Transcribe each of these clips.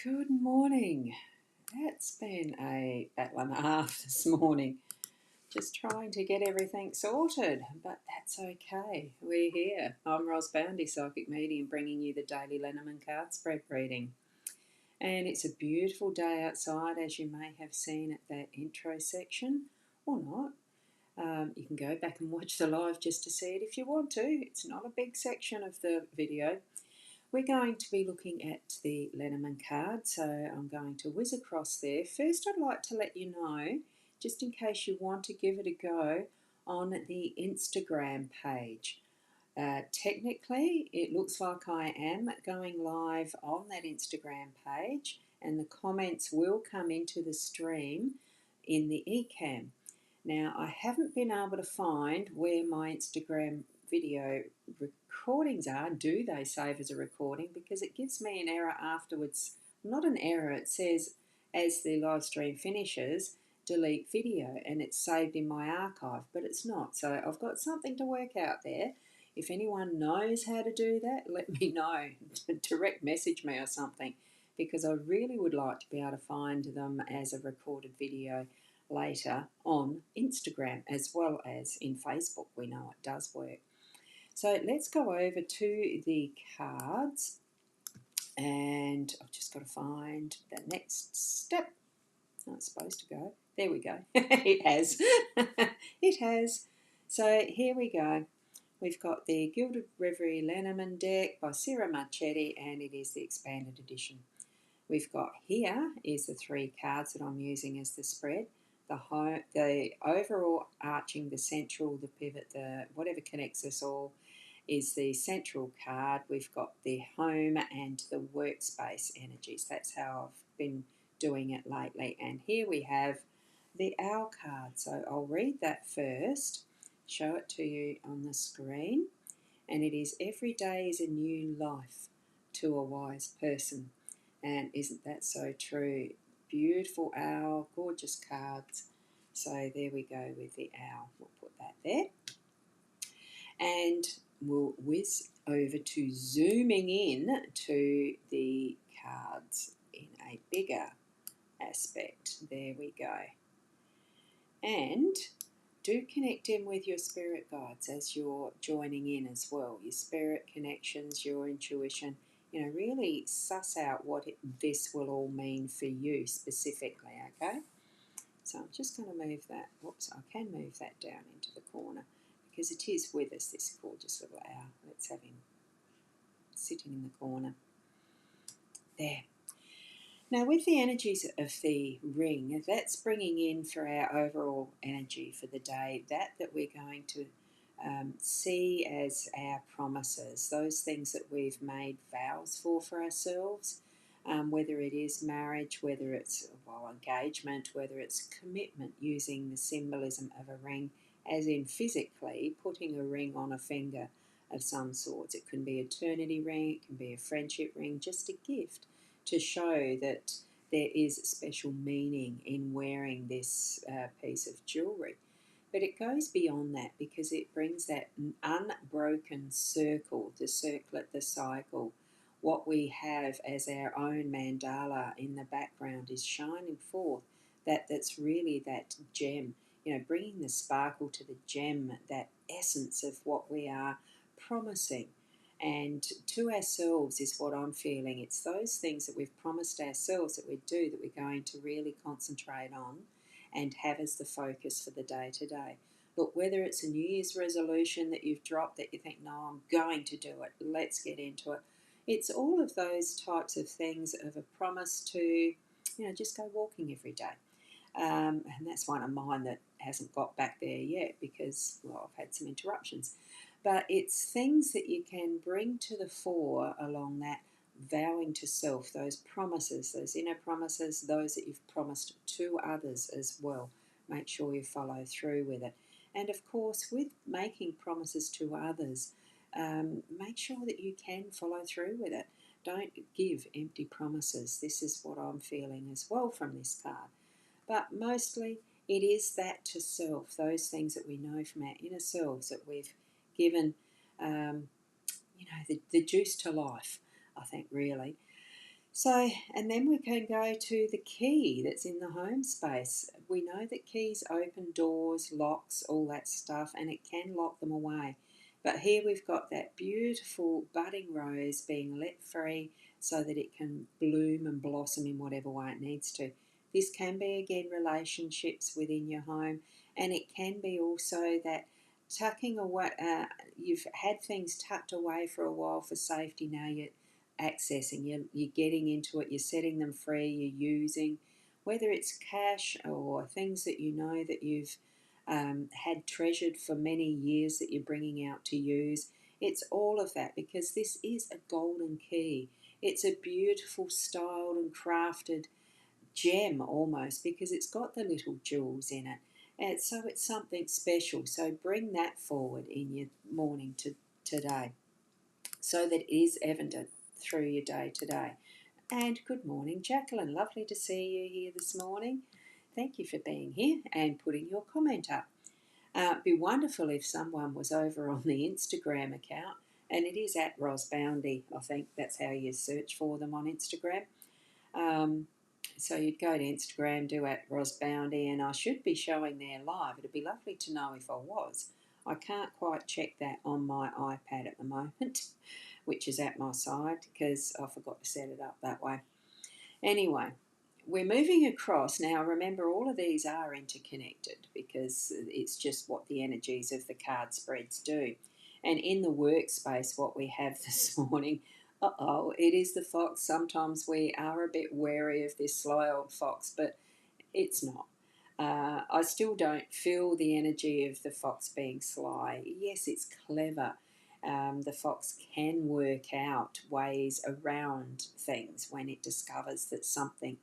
Good morning. It's been a battle and a half this morning, just trying to get everything sorted, but that's okay. We're here. I'm Ros Boundy, Psychic Medium, bringing you the daily Lenormand card spread reading. And it's a beautiful day outside, as you may have seen at that intro section, or not. You can go back and watch the live just to see it if you want to. It's not a big section of the video. We're going to be looking at the Lenormand card, so I'm going to whiz across there. First, I'd like to let you know, just in case you want to give it a go, on the Instagram page. Technically, it looks like I am going live on that Instagram page, and the comments will come into the stream in the eCam. Now, I haven't been able to find where my Instagram video recordings are. Do they save as a recording? Because it gives me an error afterwards. Not an error, it says as the live stream finishes, delete video, and it's saved in my archive, but it's not. So I've got something to work out there. If anyone knows how to do that, let me know. Direct message me or something, because I really would like to be able to find them as a recorded video later on Instagram as well as in Facebook. We know it does work. So let's go over to the cards, and I've just got to find the next step. Oh, it's supposed to go. There we go. It has. It has. So here we go. We've got the Gilded Reverie Lenormand deck by Sarah Marchetti, and it is the expanded edition. We've got here is the three cards that I'm using as the spread. The overall arching, the central, the pivot, the whatever connects us all is the central card. We've got the home and the workspace energies. That's how I've been doing it lately. And here we have the owl card. So I'll read that first, show it to you on the screen. And it is, every day is a new life to a wise person. And isn't that so true? Beautiful owl, gorgeous cards. So there we go with the owl. We'll put that there. And we'll whiz over to zooming in to the cards in a bigger aspect. There we go. And do connect in with your spirit guides as you're joining in as well. Your spirit connections, your intuition. Really suss out what this will all mean for you specifically, okay? So I'm just going to move that. Whoops, I can move that down into the corner because it is with us, this gorgeous little owl. Let's have him sitting in the corner. There. Now, with the energies of the ring, that's bringing in for our overall energy for the day, that we're going to see as our promises, those things that we've made vows for ourselves, whether it is marriage, whether it's engagement, whether it's commitment, using the symbolism of a ring, as in physically putting a ring on a finger of some sort. It can be an eternity ring, it can be a friendship ring, just a gift to show that there is special meaning in wearing this piece of jewellery. But it goes beyond that, because it brings that unbroken circle, the circlet, the cycle. What we have as our own mandala in the background is shining forth. That's really that gem, bringing the sparkle to the gem, that essence of what we are promising. And to ourselves is what I'm feeling. It's those things that we've promised ourselves that we do, that we're going to really concentrate on and have as the focus for the day to day. Look, whether it's a New Year's resolution that you've dropped that you think, no, I'm going to do it, let's get into it. It's all of those types of things of a promise to, just go walking every day. And that's one of mine that hasn't got back there yet because, I've had some interruptions. But it's things that you can bring to the fore along that vowing to self, those promises, those inner promises, those that you've promised to others as well. Make sure you follow through with it. And of course, with making promises to others, make sure that you can follow through with it. Don't give empty promises. This is what I'm feeling as well from this card. But mostly it is that to self, those things that we know from our inner selves that we've given, the juice to life, I think, really. So, and then we can go to the key that's in the home space. We know that keys open doors, locks, all that stuff, and it can lock them away. But here we've got that beautiful budding rose being let free so that it can bloom and blossom in whatever way it needs to. This can be, again, relationships within your home, and it can be also that tucking away, you've had things tucked away for a while for safety, now you're accessing, you're getting into it, you're setting them free, you're using, whether it's cash or things that you know that you've had treasured for many years that you're bringing out to use. It's all of that, because this is a golden key. It's a beautiful styled and crafted gem almost, because it's got the little jewels in it. And so it's something special. So bring that forward in your morning today, so that it is evident through your day today. And good morning, Jacqueline. Lovely to see you here this morning. Thank you for being here and putting your comment up. It'd be wonderful if someone was over on the Instagram account, and it is at Rosboundy. I think that's how you search for them on Instagram. Um, so you'd go to Instagram, do at Rosboundy, and I should be showing there live. It'd be lovely to know if I was. I can't quite check that on my iPad at the moment, which is at my side, because I forgot to set it up that way. Anyway, we're moving across now. Remember, all of these are interconnected, because it's just what the energies of the card spreads do. And in the workspace, what we have this morning, it is the fox. Sometimes we are a bit wary of this sly old fox, but it's not. I still don't feel the energy of the fox being sly. Yes, it's clever. The fox can work out ways around things when it discovers that something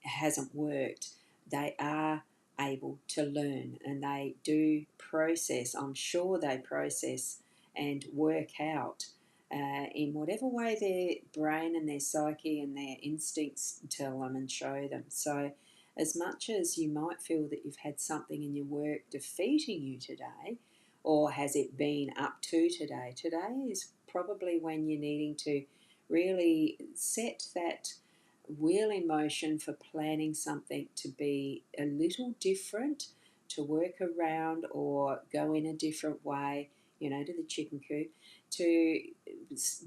hasn't worked. They are able to learn, and they do process. I'm sure they process and work out in whatever way their brain and their psyche and their instincts tell them and show them. So as much as you might feel that you've had something in your work defeating you today, or has it been up to today, today is probably when you're needing to really set that wheel in motion for planning something to be a little different, to work around or go in a different way, to the chicken coop, to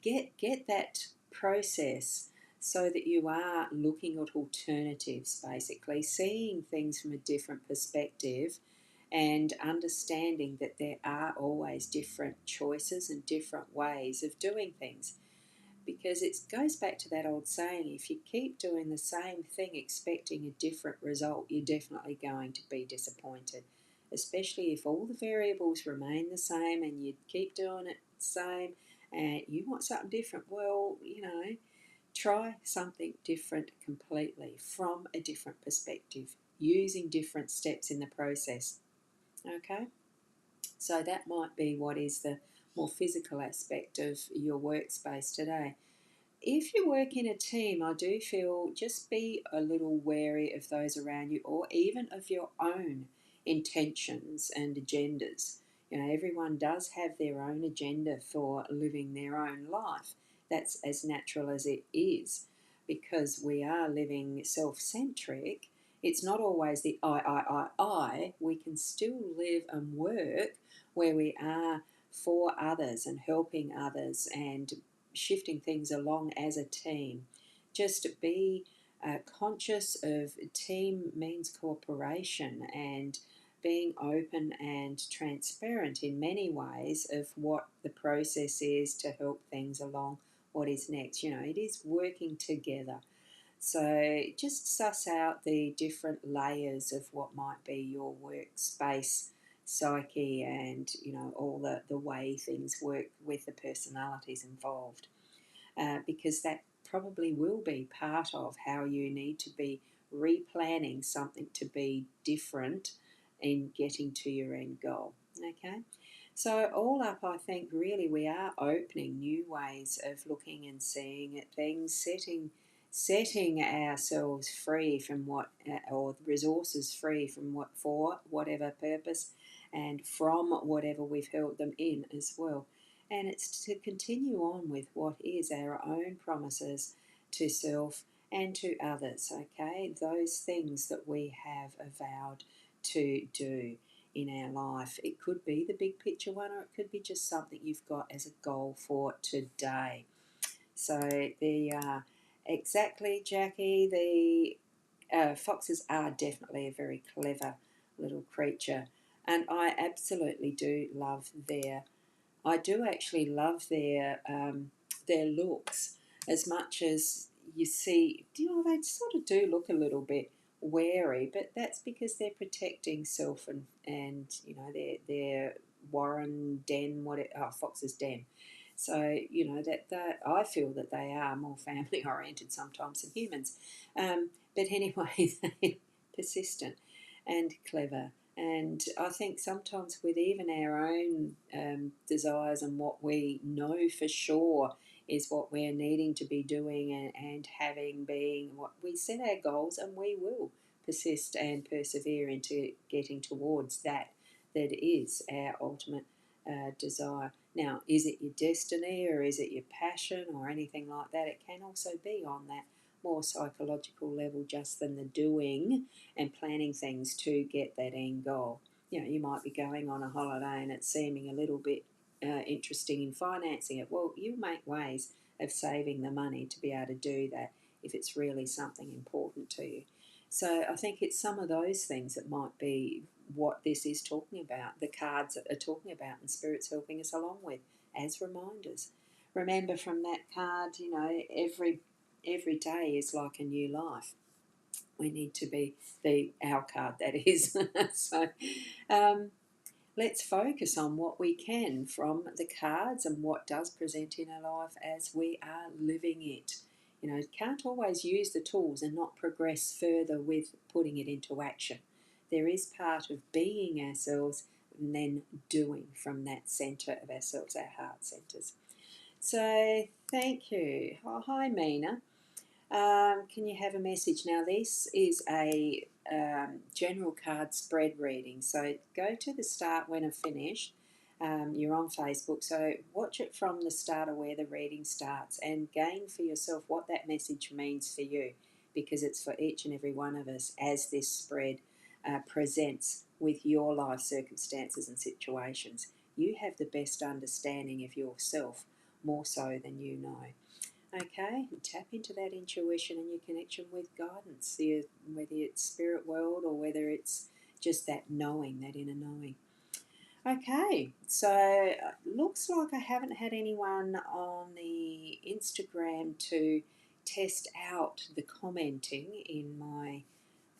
get that process, so that you are looking at alternatives, basically seeing things from a different perspective, and understanding that there are always different choices and different ways of doing things. Because it goes back to that old saying, if you keep doing the same thing expecting a different result, you're definitely going to be disappointed. Especially if all the variables remain the same and you keep doing it the same and you want something different. Well, try something different completely from a different perspective, using different steps in the process. Okay? So that might be what is the more physical aspect of your workspace today. If you work in a team, I do feel just be a little wary of those around you, or even of your own intentions and agendas. Everyone does have their own agenda for living their own life. That's as natural as it is, because we are living self-centric. It's not always the I. We can still live and work where we are for others and helping others and shifting things along as a team. Just be conscious of team means cooperation, and being open and transparent in many ways of what the process is to help things along, what is next. It is working together. So just suss out the different layers of what might be your workspace psyche, and all the way things work with the personalities involved, because that probably will be part of how you need to be replanning something to be different in getting to your end goal. Okay, so all up, I think really we are opening new ways of looking and seeing at things, setting ourselves free from what, or resources free from what, for whatever purpose, and from whatever we've held them in as well. And it's to continue on with what is our own promises to self and to others, okay? Those things that we have vowed to do in our life. It could be the big picture one, or it could be just something you've got as a goal for today. So exactly, Jackie, the foxes are definitely a very clever little creature, and I absolutely do love I do actually love their looks as much as you see. They sort of do look a little bit wary, but that's because they're protecting self and their warren den, fox's den. So that I feel that they are more family oriented sometimes than humans. But anyway, they're persistent and clever. And I think sometimes with even our own desires and what we know for sure is what we're needing to be doing and having being what we set our goals, and we will persist and persevere into getting towards that is our ultimate desire. Now, is it your destiny or is it your passion or anything like that? It can also be on that more psychological level just than the doing and planning things to get that end goal. You might be going on a holiday and it's seeming a little bit interesting in financing it. Well, you make ways of saving the money to be able to do that if it's really something important to you. So I think it's some of those things that might be what this is talking about, the cards that are talking about, and Spirit's helping us along with as reminders. Remember from that card, every day is like a new life. We need to be our card, that is. So let's focus on what we can from the cards and what does present in our life as we are living it. Can't always use the tools and not progress further with putting it into action. There is part of being ourselves and then doing from that centre of ourselves, our heart centres. So thank you. Oh, hi, Mina. Can you have a message? Now, this is a general card spread reading. So go to the start when I've finished. You're on Facebook, so watch it from the start of where the reading starts and gain for yourself what that message means for you, because it's for each and every one of us as this spread presents with your life circumstances and situations. You have the best understanding of yourself, more so than you know. Okay, tap into that intuition and your connection with guidance, whether it's spirit world or whether it's just that knowing, that inner knowing. Okay, so looks like I haven't had anyone on the Instagram to test out the commenting in my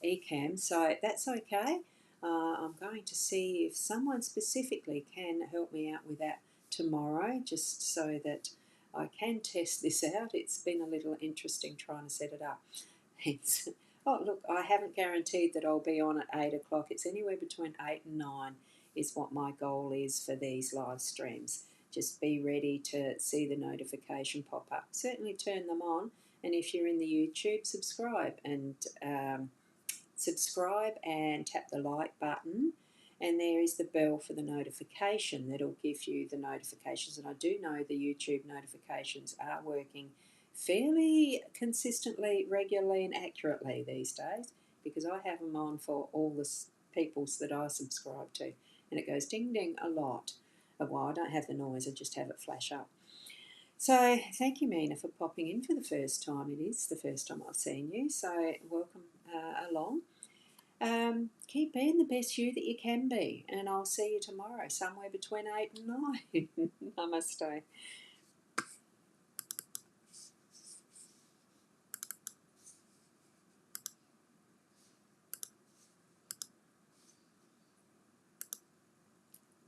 eCam, so that's okay. I'm going to see if someone specifically can help me out with that tomorrow, just so that I can test this out. It's been a little interesting trying to set it up. Oh, look, I haven't guaranteed that I'll be on at 8 o'clock. It's anywhere between 8 and 9 is what my goal is for these live streams. Just be ready to see the notification pop up. Certainly turn them on, and if you're in the YouTube, subscribe and tap the like button, and there is the bell for the notification that'll give you the notifications. And I do know the YouTube notifications are working fairly consistently, regularly and accurately these days, because I have them on for all the peoples that I subscribe to, and it goes ding ding a lot. Well, I don't have the noise, I just have it flash up. So thank you, Mina, for popping in for the first time. It is the first time I've seen you, so welcome along. Keep being the best you that you can be, and I'll see you tomorrow somewhere between 8 and 9. Namaste.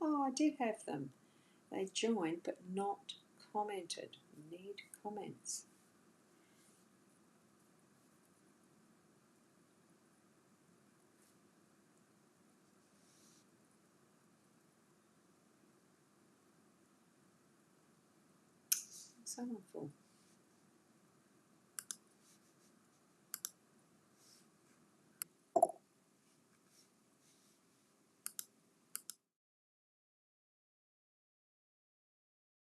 Oh, I did have them. They joined but not commented. Need comments. So full.